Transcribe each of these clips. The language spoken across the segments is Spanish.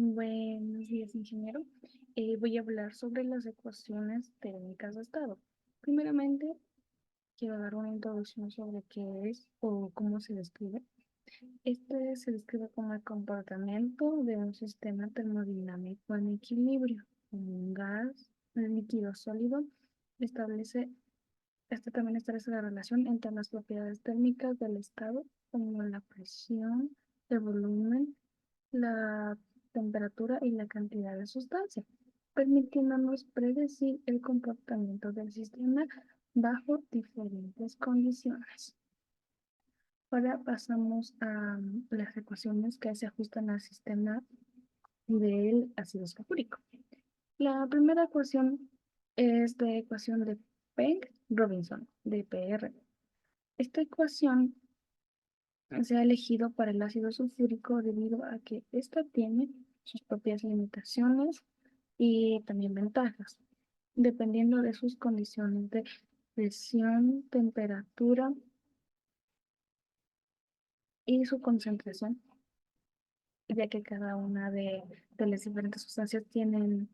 Buenos días, ingeniero. Voy a hablar sobre las ecuaciones térmicas de estado. Primeramente, quiero dar una introducción sobre qué es o cómo se describe. Este se describe como el comportamiento de un sistema termodinámico en equilibrio. Un gas, un líquido sólido, establece, este también establece la relación entre las propiedades térmicas del estado, como la presión, el volumen, la temperatura y la cantidad de sustancia, permitiéndonos predecir el comportamiento del sistema bajo diferentes condiciones. Ahora pasamos a las ecuaciones que se ajustan al sistema del ácido sulfúrico. La primera ecuación es la ecuación de Peng-Robinson, de PR. Esta ecuación se ha elegido para el ácido sulfúrico debido a que ésta tiene sus propias limitaciones y también ventajas, dependiendo de sus condiciones de presión, temperatura y su concentración, ya que cada una de las diferentes sustancias tienen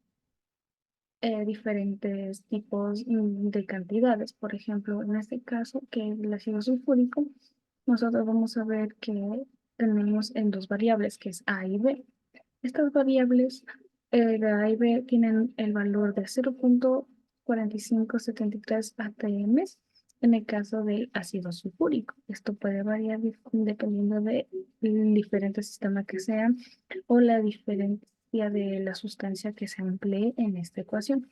diferentes tipos de cantidades. Por ejemplo, en este caso, que es el ácido sulfúrico, nosotros vamos a ver que tenemos en dos variables, que es A y B. Estas variables de A y B tienen el valor de 0,4573 atm en el caso del ácido sulfúrico. Esto puede variar dependiendo del diferente sistema que sea o la diferencia de la sustancia que se emplee en esta ecuación.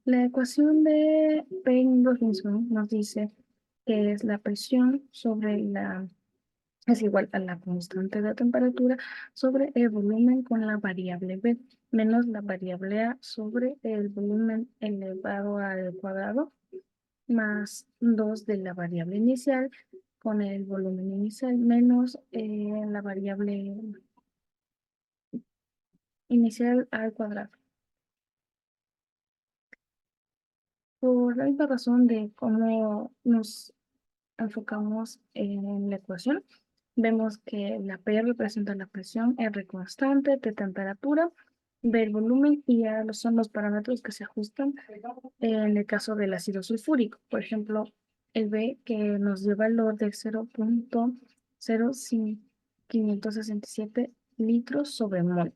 La ecuación de Payne-Robinson nos dice que es la presión sobre la es igual a la constante de temperatura sobre el volumen con la variable B menos la variable A sobre el volumen elevado al cuadrado más 2 de la variable inicial con el volumen inicial menos la variable inicial al cuadrado. Por la misma razón de cómo nos enfocamos en la ecuación, vemos que la P representa la presión, R constante de temperatura, B el volumen y A son los parámetros que se ajustan en el caso del ácido sulfúrico. Por ejemplo, el B que nos dio valor de 0,0567 litros sobre mol.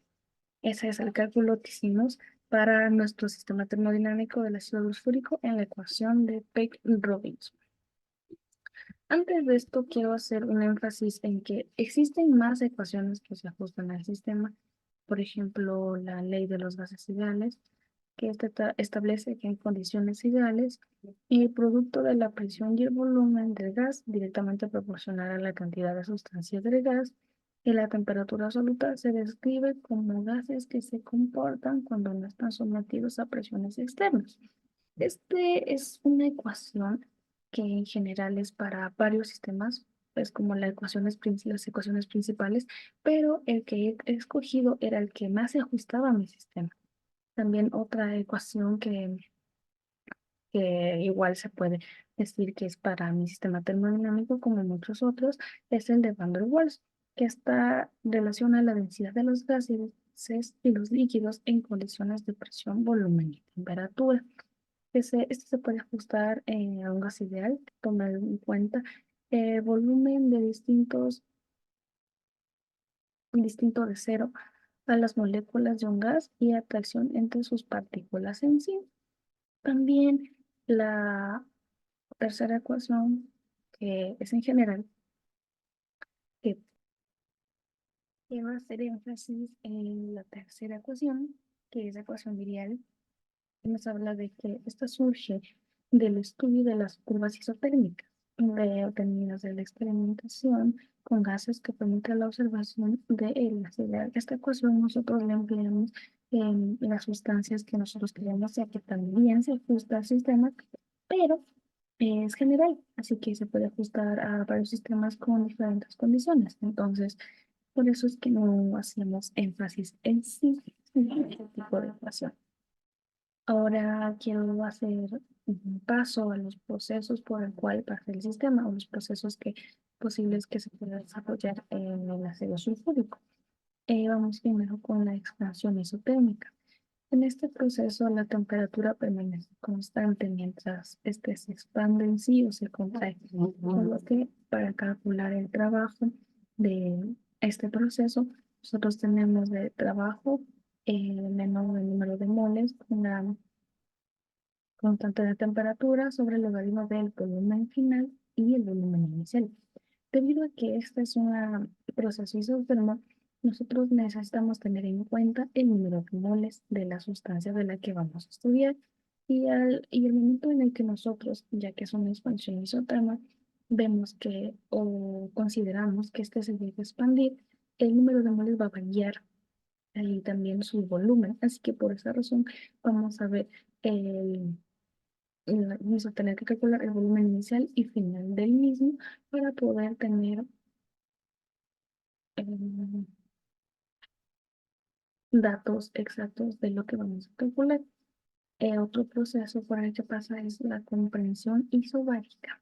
Ese es el cálculo que hicimos para nuestro sistema termodinámico del ácido sulfúrico en la ecuación de Peck-Robinson. Antes de esto, quiero hacer un énfasis en que existen más ecuaciones que se ajustan al sistema. Por ejemplo, la ley de los gases ideales, que establece que en condiciones ideales, el producto de la presión y el volumen del gas directamente proporcional a la cantidad de sustancias del gas y la temperatura absoluta se describe como gases que se comportan cuando no están sometidos a presiones externas. Este es una ecuación que en general es para varios sistemas, es como las ecuaciones principales, pero el que he escogido era el que más se ajustaba a mi sistema. También otra ecuación que igual se puede decir que es para mi sistema termodinámico, como muchos otros, es el de Van der Waals, que está relaciona la densidad de los gases y los líquidos en condiciones de presión, volumen y temperatura. Este se puede ajustar a un gas ideal, tomar en cuenta volumen de distinto de cero a las moléculas de un gas y atracción entre sus partículas en sí. También la tercera ecuación, que es en general, que quiero hacer énfasis en la tercera ecuación, que es la ecuación ideal, que nos habla de que esta surge del estudio de las curvas isotérmicas, obtenidas de la experimentación con gases que permiten la observación de las ideas. Esta ecuación nosotros la empleamos en las sustancias que nosotros queremos, ya que también se ajusta al sistema, pero es general, así que se puede ajustar a varios sistemas con diferentes condiciones. Entonces, por eso es que no hacemos énfasis en sí en este tipo de ecuación. Ahora quiero hacer un paso a los procesos por el cual pasa el sistema o los procesos posibles que se puedan desarrollar en el ácido sulfúrico. Vamos primero con la expansión isotérmica. En este proceso, la temperatura permanece constante mientras este se expande en sí o se contrae. Por lo que para calcular el trabajo de este proceso, nosotros tenemos de trabajo menos el número de moles con la constante de temperatura sobre el logaritmo del volumen final y el volumen inicial. Debido a que este es un proceso isótermo, nosotros necesitamos tener en cuenta el número de moles de la sustancia de la que vamos a estudiar y el momento en el que nosotros, ya que es una expansión isóterma, vemos que o consideramos que este se debe expandir, el número de moles va a variar y también su volumen. Así que por esa razón vamos a ver el vamos a tener que calcular el volumen inicial y final del mismo para poder tener eh, datos exactos de lo que vamos a calcular. Otro proceso por el que pasa es la comprensión isobárica.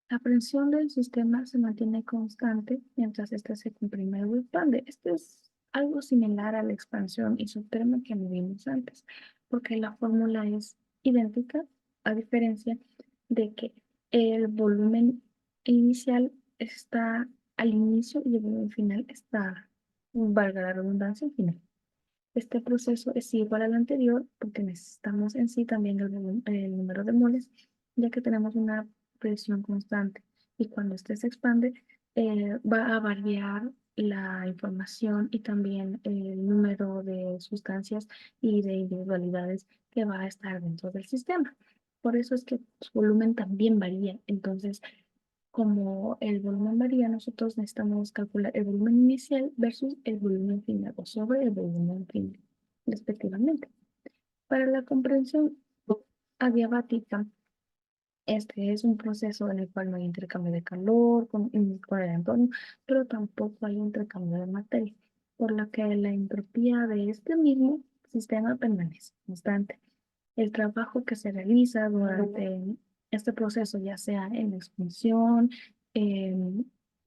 La presión del sistema se mantiene constante mientras éste se comprime o expande. Esto es algo similar a la expansión isotérmica que vimos antes, porque la fórmula es idéntica, a diferencia de que el volumen inicial está al inicio y el volumen final está, valga la redundancia, al final. Este proceso es igual al anterior porque necesitamos en sí también el número de moles, ya que tenemos una presión constante y cuando este se expande va a variar la información y también el número de sustancias y de individualidades que va a estar dentro del sistema. Por eso es que su volumen también varía. Entonces, como el volumen varía, nosotros necesitamos calcular el volumen inicial versus el volumen final o sobre el volumen final, respectivamente. Para la comprensión adiabática, este es un proceso en el cual no hay intercambio de calor con el entorno, pero tampoco hay intercambio de materia, por lo que la entropía de este mismo sistema permanece constante. El trabajo que se realiza durante este proceso, ya sea en la expansión,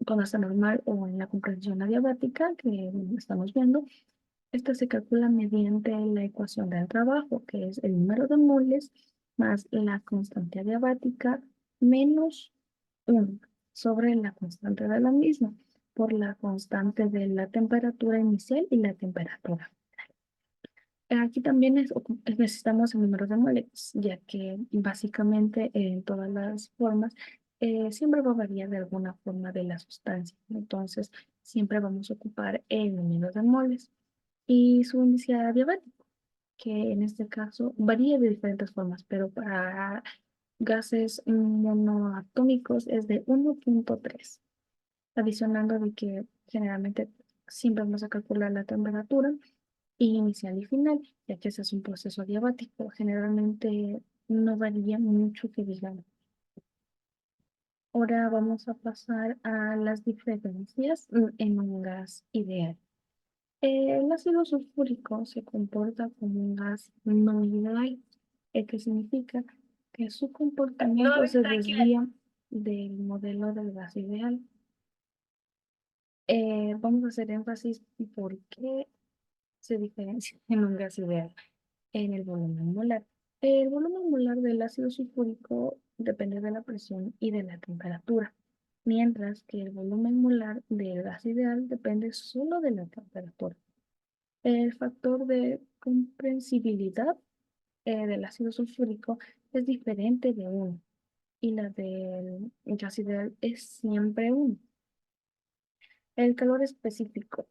cuando está normal o en la comprensión adiabática que estamos viendo, esto se calcula mediante la ecuación del trabajo, que es el número de moles más la constante adiabática menos 1 sobre la constante de la misma por la constante de la temperatura inicial y la temperatura. Aquí también necesitamos el número de moles, ya que básicamente en todas las formas siempre va a variar de alguna forma de la sustancia. Entonces, siempre vamos a ocupar el número de moles y su índice adiabático, que en este caso varía de diferentes formas, pero para gases monoatómicos es de 1.3, adicionando de que generalmente siempre vamos a calcular la temperatura inicial y final, ya que ese es un proceso adiabático. Generalmente no varía mucho que digamos. Ahora vamos a pasar a las diferencias en un gas ideal. El ácido sulfúrico se comporta como un gas no ideal, que significa que su comportamiento se desvía del modelo del gas ideal. Vamos a hacer énfasis por qué se diferencia en un gas ideal en el volumen molar. El volumen molar del ácido sulfúrico depende de la presión y de la temperatura, mientras que el volumen molar del gas ideal depende solo de la temperatura. El factor de comprensibilidad del ácido sulfúrico es diferente de 1 y la del gas ideal es siempre 1. El calor específico.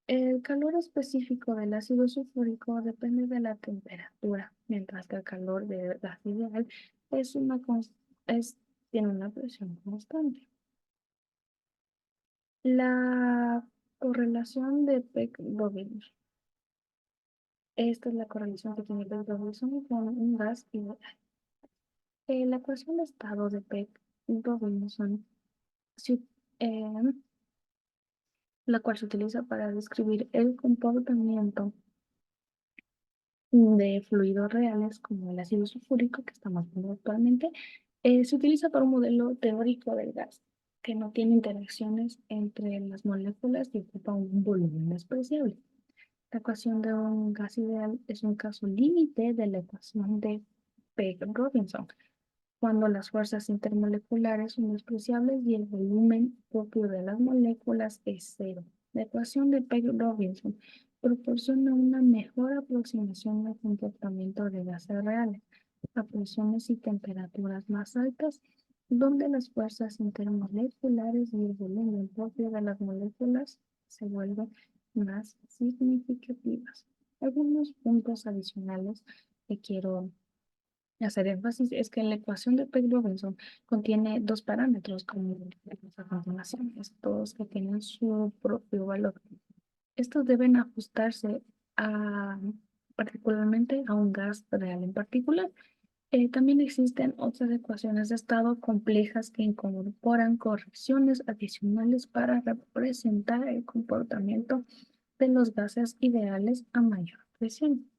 El calor específico del ácido sulfúrico depende de la temperatura, mientras que el calor del gas ideal es es, tiene una presión constante. La correlación de Peck-Robinson. Esta es la correlación que tiene Peck-Robinson con un gas ideal. La ecuación de estado de Peck-Robinson, la cual se utiliza para describir el comportamiento de fluidos reales como el ácido sulfúrico que estamos viendo actualmente, se utiliza para un modelo teórico del gas. que no tiene interacciones entre las moléculas y ocupa un volumen despreciable. La ecuación de un gas ideal es un caso límite de la ecuación de Page-Robinson, cuando las fuerzas intermoleculares son despreciables y el volumen propio de las moléculas es cero. La ecuación de Page-Robinson proporciona una mejor aproximación al comportamiento de gases reales a presiones y temperaturas más altas, donde las fuerzas intermoleculares y el volumen propio de las moléculas se vuelven más significativas. Algunos puntos adicionales que quiero hacer énfasis es que la ecuación de Page-Robinson contiene dos parámetros, como vemos a continuación, estos que tienen su propio valor. Estos deben ajustarse a, particularmente a un gas real en particular. También existen otras ecuaciones de estado complejas que incorporan correcciones adicionales para representar el comportamiento de los gases ideales a mayor presión.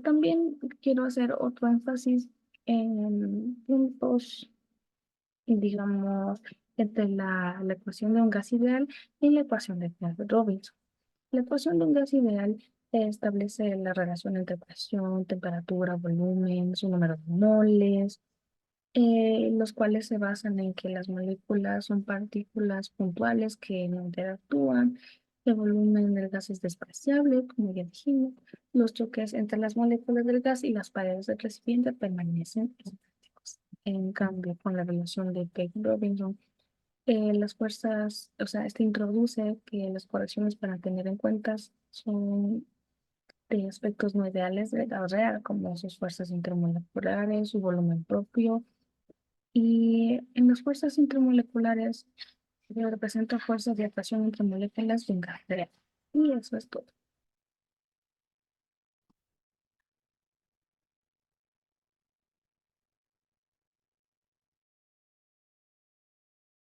También quiero hacer otro énfasis en puntos, digamos, entre la ecuación de un gas ideal y la ecuación de Robinson. La ecuación de un gas ideal establece la relación entre presión, temperatura, volumen, su número de moles, los cuales se basan en que las moléculas son partículas puntuales que no interactúan, el volumen del gas es despreciable, como ya dijimos, los choques entre las moléculas del gas y las paredes del recipiente permanecen estáticos. En cambio, con la relación de Page-Robinson, las fuerzas, o sea, este introduce que las correcciones para tener en cuenta son de aspectos no ideales de la real, como sus fuerzas intermoleculares, su volumen propio, y en las fuerzas intermoleculares representa fuerzas de atracción entre moléculas de un gas real. Y eso es todo.